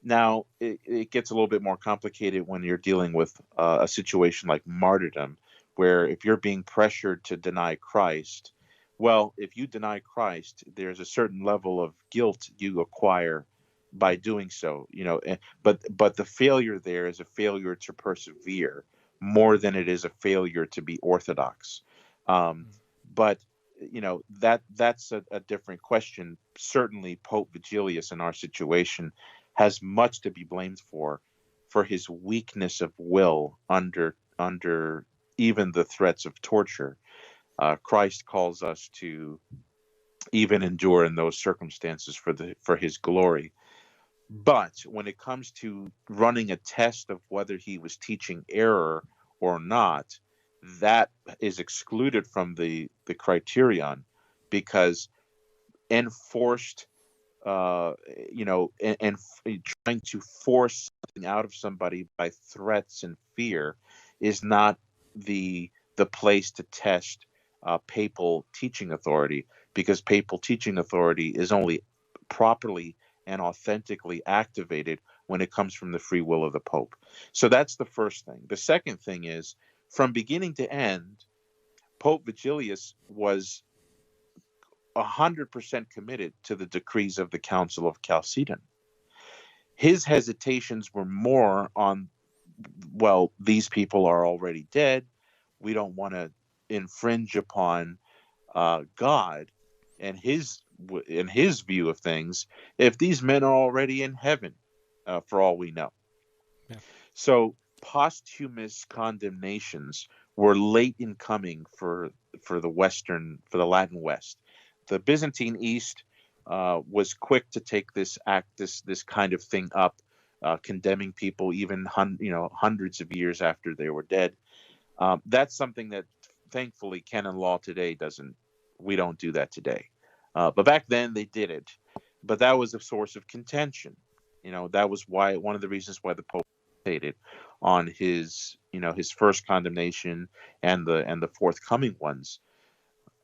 [SPEAKER 8] Now, it gets a little bit more complicated when you're dealing with a situation like martyrdom, where if you're being pressured to deny Christ, well, if you deny Christ, there's a certain level of guilt you acquire by doing so, but the failure there is a failure to persevere more than it is a failure to be orthodox. But that's a different question. Certainly Pope Vigilius in our situation has much to be blamed for his weakness of will under even the threats of torture. Christ calls us to even endure in those circumstances for his glory. But when it comes to running a test of whether he was teaching error or not, that is excluded from the criterion, because enforced and trying to force something out of somebody by threats and fear is not the place to test papal teaching authority, because papal teaching authority is only properly and authentically activated when it comes from the free will of the Pope. So that's the first thing. The second thing is, from beginning to end, Pope Vigilius was 100% committed to the decrees of the Council of Chalcedon. His hesitations were more on, well, these people are already dead. We don't want to infringe upon God and his view of things if these men are already in heaven, for all we know. Yeah. So posthumous condemnations were late in coming for the Latin West. The Byzantine East was quick to take this kind of thing up, condemning people even hundreds of years after they were dead. That's something that thankfully canon law today doesn't. We don't do that today. But back then they did it. But that was a source of contention. That was one of the reasons why the Pope stated on his first condemnation and the forthcoming ones.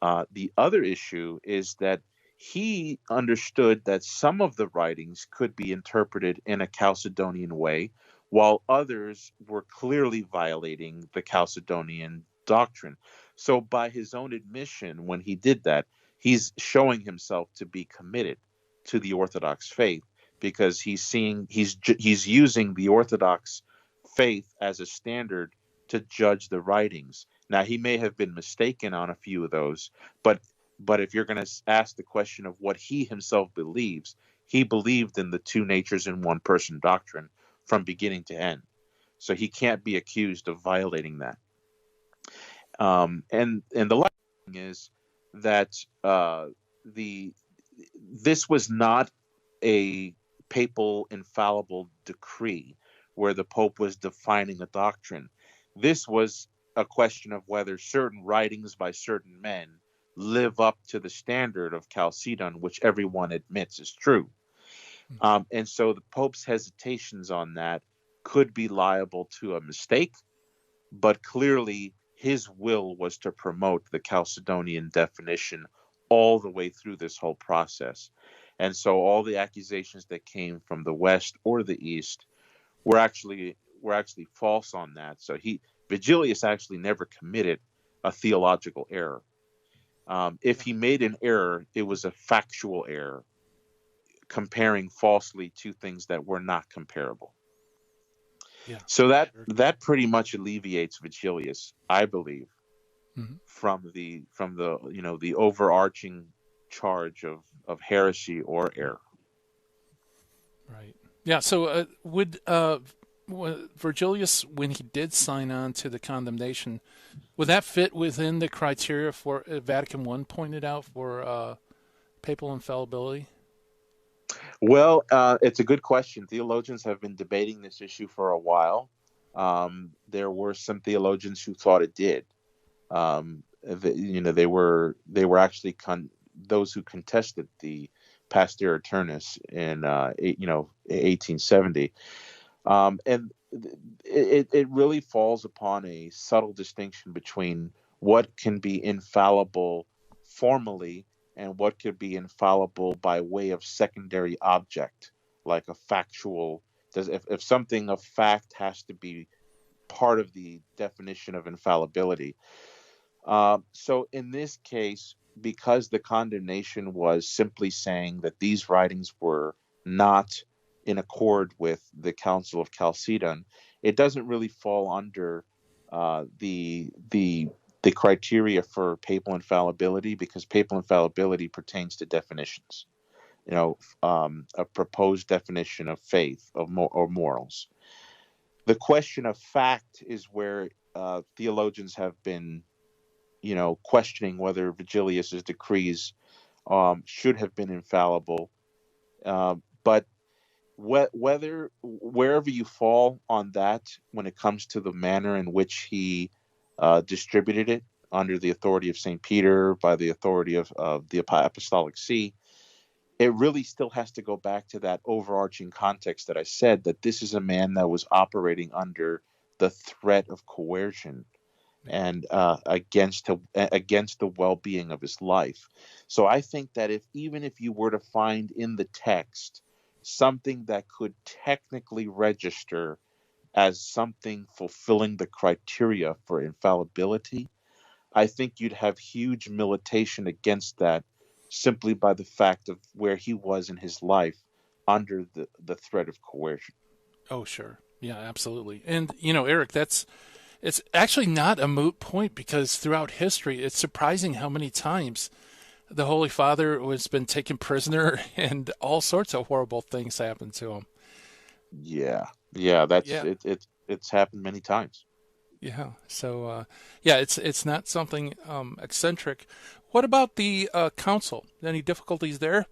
[SPEAKER 8] The other issue is that he understood that some of the writings could be interpreted in a Chalcedonian way, while others were clearly violating the Chalcedonian doctrine. So by his own admission, when he did that, he's showing himself to be committed to the Orthodox faith, because he's using the Orthodox faith as a standard to judge the writings. Now, he may have been mistaken on a few of those, but if you're going to ask the question of what he himself believes, he believed in the two natures in one person doctrine from beginning to end. So he can't be accused of violating that. And the last thing is that this was not a papal infallible decree where the Pope was defining a doctrine. This was a question of whether certain writings by certain men live up to the standard of Chalcedon, which everyone admits is true. And so the Pope's hesitations on that could be liable to a mistake, but clearly his will was to promote the Chalcedonian definition all the way through this whole process. And so all the accusations that came from the West or the East were actually false on that. So Vigilius actually never committed a theological error. If he made an error, it was a factual error, comparing falsely two things that were not comparable.
[SPEAKER 2] Yeah,
[SPEAKER 8] so that pretty much alleviates Vigilius, I believe, from the the overarching charge of heresy or error.
[SPEAKER 2] Right. Yeah. So would Vigilius, when he did sign on to the condemnation, would that fit within the criteria for Vatican I pointed out for papal infallibility?
[SPEAKER 8] Well, it's a good question. Theologians have been debating this issue for a while. There were some theologians who thought it did. They were actually those who contested the Pastor Eternus in 1870, and it really falls upon a subtle distinction between what can be infallible formally and what could be infallible by way of secondary object, like a factual. If something of fact has to be part of the definition of infallibility. So in this case, because the condemnation was simply saying that these writings were not in accord with the Council of Chalcedon, it doesn't really fall under the criteria for papal infallibility, because papal infallibility pertains to definitions, a proposed definition of faith or morals. The question of fact is where theologians have been, questioning whether Vigilius's decrees should have been infallible. But wherever you fall on that, when it comes to the manner in which he distributed it under the authority of St. Peter, by the authority of the Apostolic See, it really still has to go back to that overarching context that I said, that this is a man that was operating under the threat of coercion and against the well-being of his life. So I think that even if you were to find in the text something that could technically register as something fulfilling the criteria for infallibility, I think you'd have huge militation against that, simply by the fact of where he was in his life under the threat of coercion.
[SPEAKER 2] Oh, sure. Yeah, absolutely. And, Eric, it's actually not a moot point, because throughout history, it's surprising how many times the Holy Father has been taken prisoner and all sorts of horrible things happen to him.
[SPEAKER 8] Yeah. It's happened many times.
[SPEAKER 2] Yeah. So, it's not something eccentric. What about the council? Any difficulties there?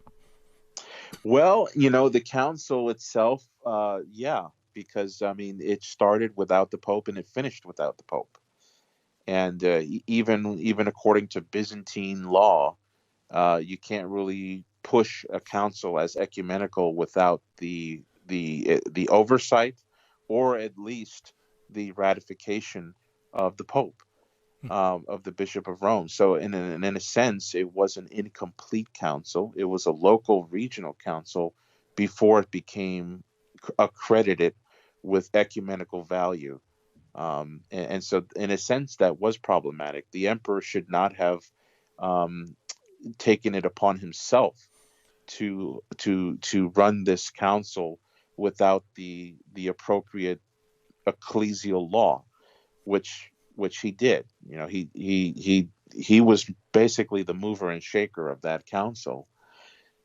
[SPEAKER 8] Well, the council itself, because it started without the Pope and it finished without the Pope. And even according to Byzantine law, you can't really push a council as ecumenical without the oversight, or at least the ratification of the Pope, of the Bishop of Rome. So in a sense, it was an incomplete council. It was a local regional council before it became accredited with ecumenical value. And so, in a sense, that was problematic. The emperor should not have taken it upon himself to run this council without the appropriate ecclesial law, which he did. You know, he was basically the mover and shaker of that council.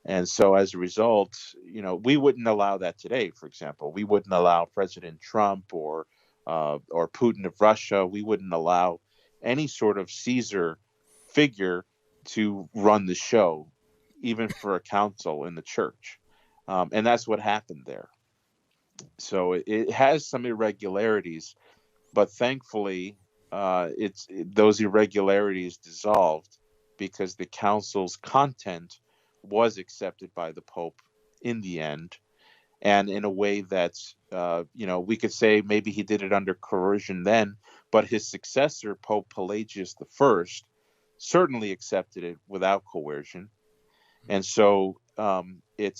[SPEAKER 8] And so as a result, you know, we wouldn't allow that today. For example, we wouldn't allow President Trump or Putin of Russia. We wouldn't allow any sort of Caesar figure to run the show, even for a council in the church. And that's what happened there. So it has some irregularities, but thankfully those irregularities dissolved because the council's content was accepted by the Pope in the end, and in a way that's, we could say maybe he did it under coercion then, but his successor, Pope Pelagius I, certainly accepted it without coercion. And so it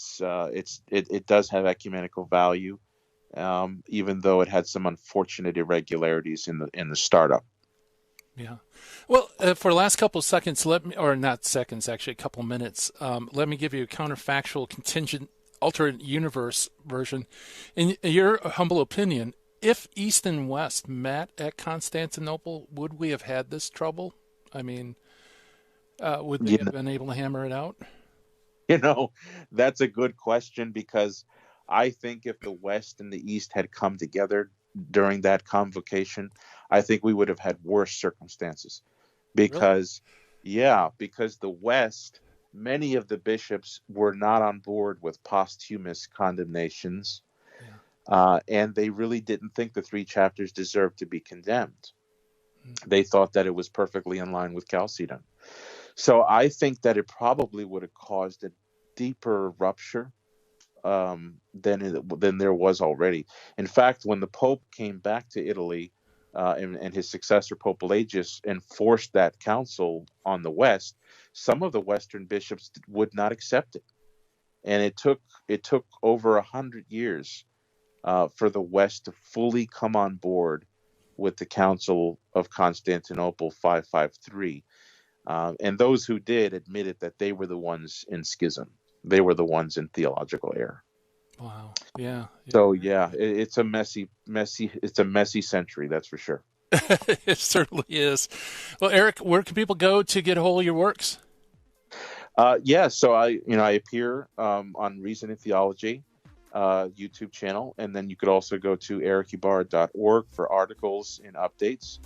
[SPEAKER 8] does have ecumenical value, even though it had some unfortunate irregularities in the startup.
[SPEAKER 2] Yeah. Well, for the last couple of seconds, a couple of minutes, let me give you a counterfactual, contingent, alternate universe version. In your humble opinion, if East and West met at Constantinople, would we have had this trouble? I mean, would they have been able to hammer it out?
[SPEAKER 8] You know, that's a good question, because I think if the West and the East had come together during that convocation, I think we would have had worse circumstances. Because, because the West, many of the bishops were not on board with posthumous condemnations, and they really didn't think the 3 chapters deserved to be condemned. They thought that it was perfectly in line with Chalcedon. So I think that it probably would have caused a deeper rupture than there was already. In fact, when the Pope came back to Italy, and his successor, Pope Pelagius, enforced that council on the West, some of the Western bishops would not accept it. And it took over 100 years for the West to fully come on board with the Council of Constantinople 553. And those who did admitted that they were the ones in schism. They were the ones in theological error.
[SPEAKER 2] Wow. Yeah.
[SPEAKER 8] So it's a messy century, that's for sure.
[SPEAKER 2] It certainly is. Well, Erick, where can people go to get a hold of your works?
[SPEAKER 8] So I appear on Reason and Theology YouTube channel, and then you could also go to erickybarra.org for articles and updates.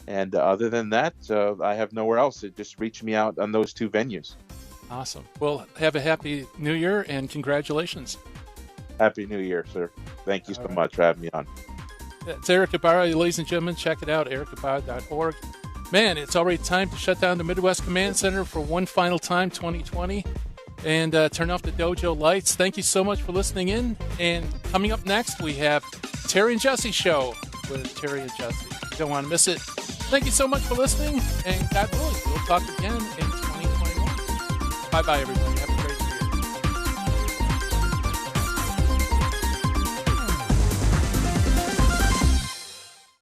[SPEAKER 8] And other than that, I have nowhere else. Just reach me out on those 2 venues.
[SPEAKER 2] Awesome. Well, have a happy New Year and congratulations.
[SPEAKER 8] Happy New Year, sir. Thank you so much for having me on.
[SPEAKER 2] It's Erick Ybarra, ladies and gentlemen. Check it out, erickybarra.org. Man, it's already time to shut down the Midwest Command Center for one final time, 2020, and turn off the dojo lights. Thank you so much for listening in. And coming up next, we have Terry and Jesse Show with Terry and Jesse. You don't want to miss it. Thank you so much for listening, and God willing, we'll talk again in 2021. Bye-bye, everybody.